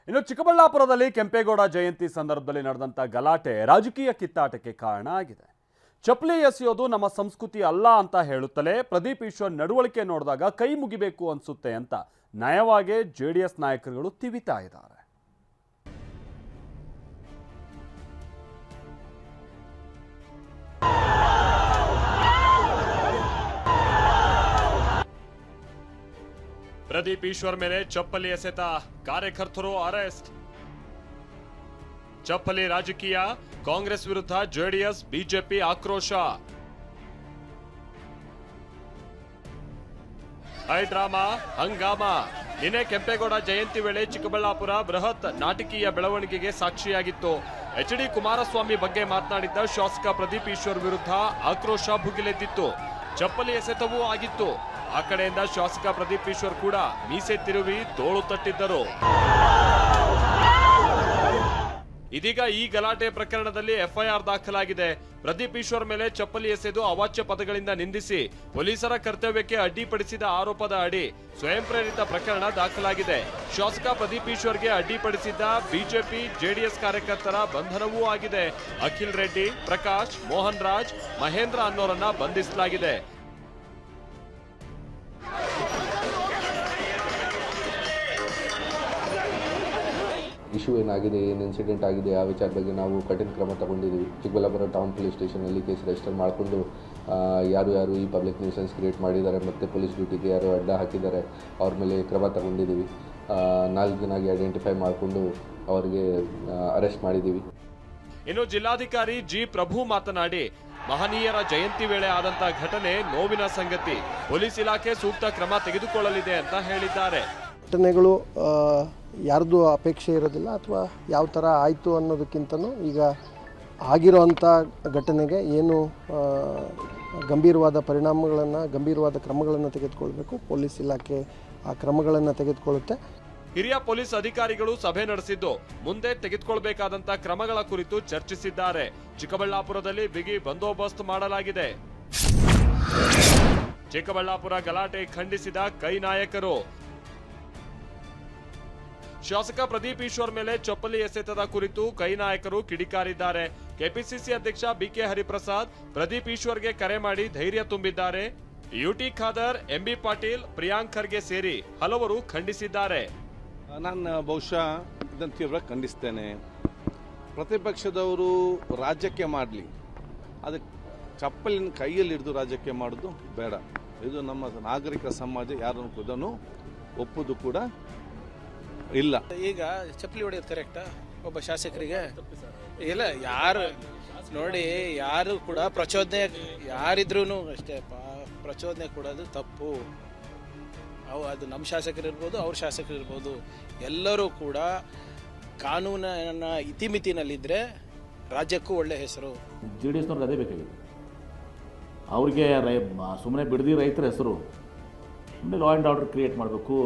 ಇನ್ನು ಚಿಕ್ಕಬಳ್ಳಾಪುರದಲ್ಲಿ ಕೆಂಪೇಗೌಡ ಜಯಂತಿ ಸಂದರ್ಭದಲ್ಲಿ ನಡೆದಂತ ಗಲಾಟೆ ರಾಜಕೀಯ ಕಿತ್ತಾಟಕ್ಕೆ ಕಾರಣ ಆಗಿದೆ. ಚಪ್ಪಲಿ ಎಸೆಯೋದು ನಮ್ಮ ಸಂಸ್ಕೃತಿ ಅಲ್ಲ ಅಂತ ಹೇಳುತ್ತಲೇ ಪ್ರದೀಪ್ ಈಶ್ವರ್ ನಡವಳಿಕೆ ನೋಡಿದಾಗ ಕೈ ಮುಗಿಬೇಕು ಅನ್ಸುತ್ತೆ ಅಂತ ನಯವಾಗಿ ಜೆಡಿಎಸ್ ನಾಯಕರುಗಳು ತಿವಿತಾ ಇದ್ದಾರೆ. ಪ್ರದೀಪ್ ಈಶ್ವರ್ ಮೇಲೆ ಚಪ್ಪಲಿ ಎಸೆತ ಕಾರ್ಯಕರ್ತರು ಅರೆಸ್ಟ್. ಚಪ್ಪಲಿ ರಾಜಕೀಯ, ಕಾಂಗ್ರೆಸ್ ವಿರುದ್ಧ ಜೆಡಿಎಸ್ ಬಿಜೆಪಿ ಆಕ್ರೋಶ. ಹೈ ಡ್ರಾಮಾ ಹಂಗಾಮ. ನಿನ್ನೆ ಕೆಂಪೇಗೌಡ ಜಯಂತಿ ವೇಳೆ ಚಿಕ್ಕಬಳ್ಳಾಪುರ ಬೃಹತ್ ನಾಟಕೀಯ ಬೆಳವಣಿಗೆಗೆ ಸಾಕ್ಷಿಯಾಗಿತ್ತು. ಎಚ್.ಡಿ. ಕುಮಾರಸ್ವಾಮಿ ಬಗ್ಗೆ ಮಾತನಾಡಿದ್ದ ಶಾಸಕ ಪ್ರದೀಪ್ ಈಶ್ವರ್ ವಿರುದ್ಧ ಆಕ್ರೋಶ ಭುಗಿಲೆದ್ದಿತ್ತು. ಚಪ್ಪಲಿ ಎಸೆತವೂ ಆಗಿತ್ತು. ಆ ಕಡೆಯಿಂದ ಶಾಸಕ ಪ್ರದೀಪ್ ಈಶ್ವರ್ ಕೂಡ ಮೀಸೆ ತಿರುವಿ ತೋಳು ತಟ್ಟಿದ್ದರು. ಇದೀಗ ಈ ಗಲಾಟೆ ಪ್ರಕರಣದಲ್ಲಿ ಎಫ್ಐಆರ್ ದಾಖಲಾಗಿದೆ. ಪ್ರದೀಪ್ ಈಶ್ವರ್ ಮೇಲೆ ಚಪ್ಪಲಿ ಎಸೆದು ಅವಾಚ್ಯ ಪದಗಳಿಂದ ನಿಂದಿಸಿ ಪೊಲೀಸರ ಕರ್ತವ್ಯಕ್ಕೆ ಅಡ್ಡಿಪಡಿಸಿದ ಆರೋಪದ ಅಡಿ ಸ್ವಯಂ ಪ್ರೇರಿತ ಪ್ರಕರಣ ದಾಖಲಾಗಿದೆ. ಶಾಸಕ ಪ್ರದೀಪ್ ಈಶ್ವರ್ಗೆ ಅಡ್ಡಿಪಡಿಸಿದ್ದ ಬಿಜೆಪಿ ಜೆಡಿಎಸ್ ಕಾರ್ಯಕರ್ತರ ಬಂಧನವೂ ಆಗಿದೆ. ಅಖಿಲ್ ರೆಡ್ಡಿ, ಪ್ರಕಾಶ್, ಮೋಹನ್ ರಾಜ್, ಮಹೇಂದ್ರ ಅನ್ನೋರನ್ನ ಬಂಧಿಸಲಾಗಿದೆ. ಇಶ್ಯೂ ಏನಾಗಿದೆ, ಏನು ಇನ್ಸಿಡೆಂಟ್ ಆಗಿದೆ, ಆ ವಿಚಾರ ಬಗ್ಗೆ ನಾವು ಕಠಿಣ ಕ್ರಮ ತಗೊಂಡಿದ್ದೀವಿ. ಚಿಕ್ಕಬಳ್ಳಾಪುರ ಟೌನ್ ಪೊಲೀಸ್ ಸ್ಟೇಷನಲ್ಲಿ ಕೇಸ್ ರಿಜಿಸ್ಟರ್ ಮಾಡಿಕೊಂಡು ಯಾರು ಈ ಪಬ್ಲಿಕ್ ನ್ಯೂಸೆನ್ಸ್ ಕ್ರಿಯೇಟ್ ಮಾಡಿದ್ದಾರೆ ಮತ್ತು ಪೊಲೀಸ್ ಡ್ಯೂಟಿಗೆ ಯಾರು ಅಡ್ಡ ಹಾಕಿದ್ದಾರೆ ಅವ್ರ ಮೇಲೆ ಕ್ರಮ ತಗೊಂಡಿದ್ದೀವಿ. 4 ಜನ ಐಡೆಂಟಿಫೈ ಮಾಡಿಕೊಂಡು ಅವರಿಗೆ ಅರೆಸ್ಟ್ ಮಾಡಿದ್ದೀವಿ. ಇನ್ನು ಜಿಲ್ಲಾಧಿಕಾರಿ ಜಿ ಪ್ರಭು ಮಾತನಾಡಿ, ಮಹನೀಯರ ಜಯಂತಿ ವೇಳೆ ಆದಂತಹ ಘಟನೆ ನೋವಿನ ಸಂಗತಿ. ಪೊಲೀಸ್ ಇಲಾಖೆ ಸೂಕ್ತ ಕ್ರಮ ತೆಗೆದುಕೊಳ್ಳಲಿದೆ ಅಂತ ಹೇಳಿದ್ದಾರೆ. ಘಟನೆಗಳು ಯಾರ್ದು ಅಪೇಕ್ಷೆ ಇರೋದಿಲ್ಲ ಅಥವಾ ಯಾವ ಥರ ಆಯಿತು ಅನ್ನೋದಕ್ಕಿಂತನೂ ಈಗ ಆಗಿರೋವಂಥ ಘಟನೆಗೆ ಏನು ಗಂಭೀರವಾದ ಪರಿಣಾಮಗಳನ್ನು, ಗಂಭೀರವಾದ ಕ್ರಮಗಳನ್ನು ತೆಗೆದುಕೊಳ್ಬೇಕು. ಪೊಲೀಸ್ ಇಲಾಖೆ ಆ ಕ್ರಮಗಳನ್ನು ತೆಗೆದುಕೊಳ್ಳುತ್ತೆ. ಹಿರಿಯ ಪೊಲೀಸ್ ಅಧಿಕಾರಿಗಳು ಸಭೆ ನಡೆಸಿದ್ದು ಮುಂದೆ ತೆಗೆದುಕೊಳ್ಳಬೇಕಾದಂತ ಕ್ರಮಗಳ ಕುರಿತು ಚರ್ಚಿಸಿದ್ದಾರೆ. ಚಿಕ್ಕಬಳ್ಳಾಪುರದಲ್ಲಿ ಬಿಗಿ ಬಂದೋಬಸ್ತ್ ಮಾಡಲಾಗಿದೆ. ಚಿಕ್ಕಬಳ್ಳಾಪುರ ಗಲಾಟೆ ಖಂಡಿಸಿದ ಕೈ ನಾಯಕರು. ಶಾಸಕ ಪ್ರದೀಪ್ ಈಶ್ವರ್ ಮೇಲೆ ಚಪ್ಪಲಿ ಎಸೆತದ ಕುರಿತು ಕೈ ನಾಯಕರು ಕಿಡಿಕಾರಿದ್ದಾರೆ. ಕೆಪಿಸಿಸಿ ಅಧ್ಯಕ್ಷ ಬಿಕೆ ಹರಿಪ್ರಸಾದ್ ಪ್ರದೀಪ್ ಈಶ್ವರ್ಗೆ ಕರೆ ಮಾಡಿ ಧೈರ್ಯ ತುಂಬಿದ್ದಾರೆ. ಯುಟಿ ಖಾದರ್, ಎಂಬಿ ಪಾಟೀಲ್, ಪ್ರಿಯಾಂಕ್ ಖರ್ಗೆ ಸೇರಿ ಹಲವರು ಖಂಡಿಸಿದ್ದಾರೆ. ನಾನು ಬಹುಶಃ ಇದನ್ನು ತೀವ್ರ ಖಂಡಿಸ್ತೇನೆ. ಪ್ರತಿಪಕ್ಷದವರು ರಾಜ್ಯಕ್ಕೆ ಮಾಡಲಿ, ಅದಕ್ಕೆ ಚಪ್ಪಲಿನ ಕೈಯಲ್ಲಿ ಹಿಡಿದು ರಾಜ್ಯಕ್ಕೆ ಮಾಡೋದು ಬೇಡ. ಇದು ನಮ್ಮ ನಾಗರಿಕ ಸಮಾಜ ಯಾರನ್ನು ಇದನ್ನು ಒಪ್ಪುದು ಕೂಡ ಇಲ್ಲ. ಈಗ ಚಪ್ಪಲಿ ಹೊಡೆಯೋದು ಕರೆಕ್ಟಾ ಒಬ್ಬ ಶಾಸಕರಿಗೆ? ಇಲ್ಲ, ಯಾರು ನೋಡಿ, ಯಾರು ಕೂಡ ಪ್ರಚೋದನೆ, ಯಾರಿದ್ರೂ ಅಷ್ಟೇ ಪ್ರಚೋದನೆ ಕೊಡೋದು ತಪ್ಪು. ಅದು ನಮ್ಮ ಶಾಸಕರಿರ್ಬೋದು, ಅವ್ರ ಶಾಸಕರಿರ್ಬೋದು, ಎಲ್ಲರೂ ಕೂಡ ಕಾನೂನಿನ ಇತಿಮಿತಿನಲ್ಲಿದ್ದರೆ ರಾಜ್ಯಕ್ಕೂ ಒಳ್ಳೆ ಹೆಸರು. ಜೆಡಿಎಸ್ನವ್ರಿಗೆ ಅದೇ ಬೇಕಾಗಿದೆ. ಅವ್ರಿಗೆ ಸುಮ್ಮನೆ ಬಿಡದಿ ರೈತರ ಹೆಸರು, ಲಾ ಆ್ಯಂಡ್ ಆರ್ಡರ್ ಕ್ರಿಯೇಟ್ ಮಾಡಬೇಕು,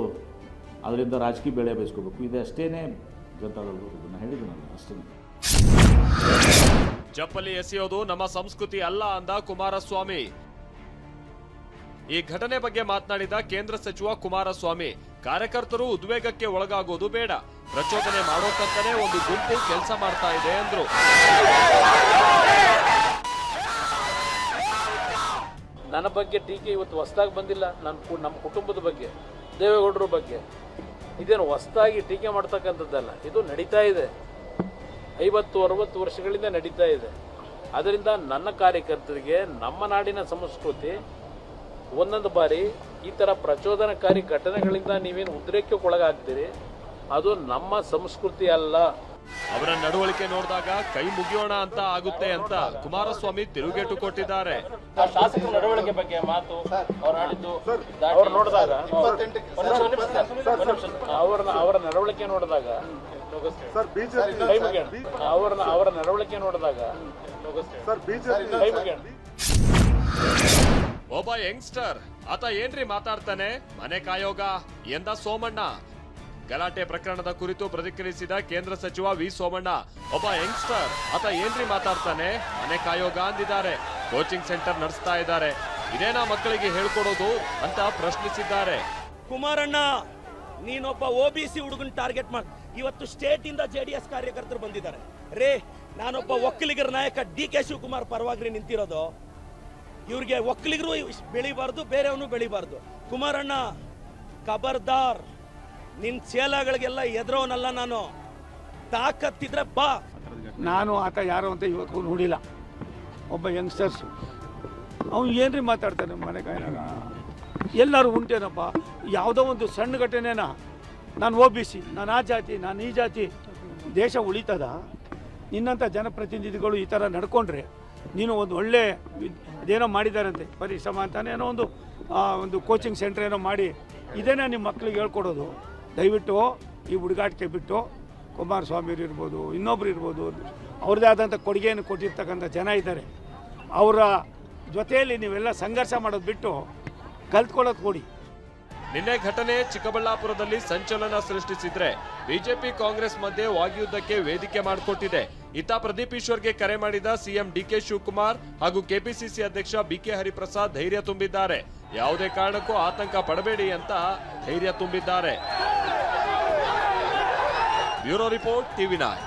ಅದರಿಂದ ರಾಜಕೀಯ ಬೆಳೆ ಬಯಸ್ಕೋಬೇಕು. ಇದೆ ಅಷ್ಟೇನೆ ಜನತಾದವರು ಇದನ್ನು ಹೇಳಿದ್ರು ಅಷ್ಟೇ. ಚಪ್ಪಲಿ ಎಸೆಯೋದು ನಮ್ಮ ಸಂಸ್ಕೃತಿ ಅಲ್ಲ ಅಂದ ಕುಮಾರಸ್ವಾಮಿ. ಈ ಘಟನೆ ಬಗ್ಗೆ ಮಾತನಾಡಿದ ಕೇಂದ್ರ ಸಚಿವ ಕುಮಾರಸ್ವಾಮಿ, ಕಾರ್ಯಕರ್ತರು ಉದ್ವೇಗಕ್ಕೆ ಒಳಗಾಗೋದು ಬೇಡ, ಪ್ರಚೋದನೆ ಮಾಡೋಕಂತಾನೆ ಒಂದು ಗುಂಪು ಕೆಲಸ ಮಾಡ್ತಾ ಇದೆ ಅಂದ್ರು. ನನ್ನ ಬಗ್ಗೆ ಟೀಕೆ ಇವತ್ತು ಹೊಸದಾಗಿ ಬಂದಿಲ್ಲ. ನಮ್ಮ ಕುಟುಂಬದ ಬಗ್ಗೆ, ದೇವೇಗೌಡರ ಬಗ್ಗೆ ಇದೇನು ಹೊಸದಾಗಿ ಟೀಕೆ ಮಾಡ್ತಕ್ಕಂಥದ್ದಲ್ಲ. ಇದು ನಡೀತಾ ಇದೆ, 50-60 ವರ್ಷಗಳಿಂದ ನಡೀತಾ ಇದೆ. ಅದರಿಂದ ನನ್ನ ಕಾರ್ಯಕರ್ತರಿಗೆ ನಮ್ಮ ನಾಡಿನ ಸಂಸ್ಕೃತಿ ಒಂದೊಂದು ಬಾರಿ ಈ ಥರ ಪ್ರಚೋದನಕಾರಿ ಘಟನೆಗಳಿಂದ ನೀವೇನು ಉದ್ರೇಕಕ್ಕೊಳಗಾಗ್ತೀರಿ, ಅದು ನಮ್ಮ ಸಂಸ್ಕೃತಿ ಅಲ್ಲ. ಅವರ ನಡವಳಿಕೆ ನೋಡಿದಾಗ ಕೈ ಮುಗಿಯೋಣ ಅಂತ ಆಗುತ್ತೆ ಅಂತ ಕುಮಾರಸ್ವಾಮಿ ತಿರುಗೇಟು ಕೊಟ್ಟಿದ್ದಾರೆ. ಶಾಸಕರ ನಡವಳಿಕೆ ಬಗ್ಗೆ ಮಾತು ಅವ್ರು ನೋಡಿದಾಗ, ಅವರ ನಡವಳಿಕೆ ನೋಡಿದಾಗ ಅವರ ನಡವಳಿಕೆ ನೋಡಿದಾಗ ಒಬ್ಬ ಯಂಗ್ಸ್ಟರ್ ಆತ ಏನ್ರಿ ಮಾತಾಡ್ತಾನೆ, ಮನೆ ಕಾಯೋಗ ಎಂದ ಸೋಮಣ್ಣ. ಗಲಾಟೆ ಪ್ರಕರಣದ ಕುರಿತು ಪ್ರತಿಕ್ರಿಯಿಸಿದ ಕೇಂದ್ರ ಸಚಿವ ವಿ ಸೋಮಣ್ಣ, ಒಬ್ಬ ಯಂಗ್ಸ್ಟರ್ ಆತ ಏನ್ರಿ ಮಾತಾಡ್ತಾನೆ, ಮನೆ ಕಾಯೋಗ ಅಂದಿದ್ದಾರೆ. ಕೋಚಿಂಗ್ ಸೆಂಟರ್ ನಡೆಸ್ತಾ ಇದ್ದಾರೆ, ಇದೇನಾ ಮಕ್ಕಳಿಗೆ ಹೇಳ್ಕೊಡೋದು ಅಂತ ಪ್ರಶ್ನಿಸಿದ್ದಾರೆ. ಕುಮಾರಣ್ಣ, ನೀನೊಬ್ಬ OBC ಹುಡುಗನ್ ಟಾರ್ಗೆಟ್ ಮಾಡಿ ಇವತ್ತು ಸ್ಟೇಟಿಂದ JDS ಕಾರ್ಯಕರ್ತರು ಬಂದಿದ್ದಾರೆ. ರೇ, ನಾನೊಬ್ಬ ಒಕ್ಕಲಿಗರ ನಾಯಕ DK ಶಿವಕುಮಾರ್ ಪರವಾಗಿ ನಿಂತಿರೋದು. ಇವ್ರಿಗೆ ಒಕ್ಕಲಿಗರು ಬೆಳಿಬಾರ್ದು, ಬೇರೆಯವನು ಬೆಳಿಬಾರ್ದು. ಕುಮಾರಣ್ಣ ಖಬರ್ದಾರ್, ನಿನ್ನ ಚೇಲಗಳಿಗೆಲ್ಲ ಎದುರೋನಲ್ಲ ನಾನು. ತಾಕತ್ತಿದ್ರೆ ಬಾ. ನಾನು ಆತ ಯಾರು ಅಂತ ಇವತ್ತು ನೋಡಿಲ್ಲ. ಒಬ್ಬ ಯಂಗ್ಸ್ಟರ್ಸು ಅವನು ಏನ್ರಿ ಮಾತಾಡ್ತಾನೆ ಮನೆ ಕಾಯಿನಾಗ. ಎಲ್ಲರೂ ಉಂಟೇನಪ್ಪ, ಯಾವುದೋ ಒಂದು ಸಣ್ಣ ಘಟನೆನ ನಾನು OBC, ನಾನು ಆ ಜಾತಿ, ನಾನು ಈ ಜಾತಿ, ದೇಶ ಉಳಿತದ? ನಿನ್ನಂಥ ಜನಪ್ರತಿನಿಧಿಗಳು ಈ ಥರ ನಡ್ಕೊಂಡ್ರೆ ನೀನು ಒಂದು ಒಳ್ಳೆ ಅದೇನೋ ಮಾಡಿದಾರಂತೆ ಪರಿಶ್ರಮ ಅಂತಾನೆ ಏನೋ ಒಂದು ಕೋಚಿಂಗ್ ಸೆಂಟರ್ ಏನೋ ಮಾಡಿ ಇದೇನೇ ನಿಮ್ಮ ಮಕ್ಳಿಗೆ ಹೇಳ್ಕೊಡೋದು. ದಯವಿಟ್ಟು ಈ ಹುಡುಗಾಟಿಕೆ ಬಿಟ್ಟು ಕುಮಾರಸ್ವಾಮಿ ಇರ್ಬೋದು, ಇನ್ನೊಬ್ರು ಇರ್ಬೋದು, ಅವ್ರದ್ದೇ ಆದಂಥ ಕೊಡುಗೆಯನ್ನು ಕೊಟ್ಟಿರ್ತಕ್ಕಂಥ ಜನ ಇದ್ದಾರೆ. ಅವರ ಜೊತೆಯಲ್ಲಿ ನೀವೆಲ್ಲ ಸಂಘರ್ಷ ಮಾಡೋದು ಬಿಟ್ಟು ಕಲ್ತ್ಕೊಳ್ಳೋದು ಕೊಡಿ. ನಿನ್ನೆ ಘಟನೆ ಚಿಕ್ಕಬಳ್ಳಾಪುರದಲ್ಲಿ ಸಂಚಲನ ಸೃಷ್ಟಿಸಿದ್ರೆ ಬಿಜೆಪಿ ಕಾಂಗ್ರೆಸ್ ಮಧ್ಯೆ ವಾಗ್ಯುದ್ಧಕ್ಕೆ ವೇದಿಕೆ ಮಾಡಿಕೊಟ್ಟಿದೆ. ಇತ್ತ ಪ್ರದೀಪ್ ಈಶ್ವರ್ಗೆ ಕರೆ ಮಾಡಿದ ಸಿಎಂ DK ಶಿವಕುಮಾರ್ ಹಾಗೂ ಕೆಪಿಸಿಸಿ ಅಧ್ಯಕ್ಷ BK ಹರಿಪ್ರಸಾದ್ ಧೈರ್ಯ ತುಂಬಿದ್ದಾರೆ. ಯಾವುದೇ ಕಾರಣಕ್ಕೂ ಆತಂಕ ಪಡಬೇಡಿ ಅಂತ ಧೈರ್ಯ ತುಂಬಿದ್ದಾರೆ. Bureau report, TV9.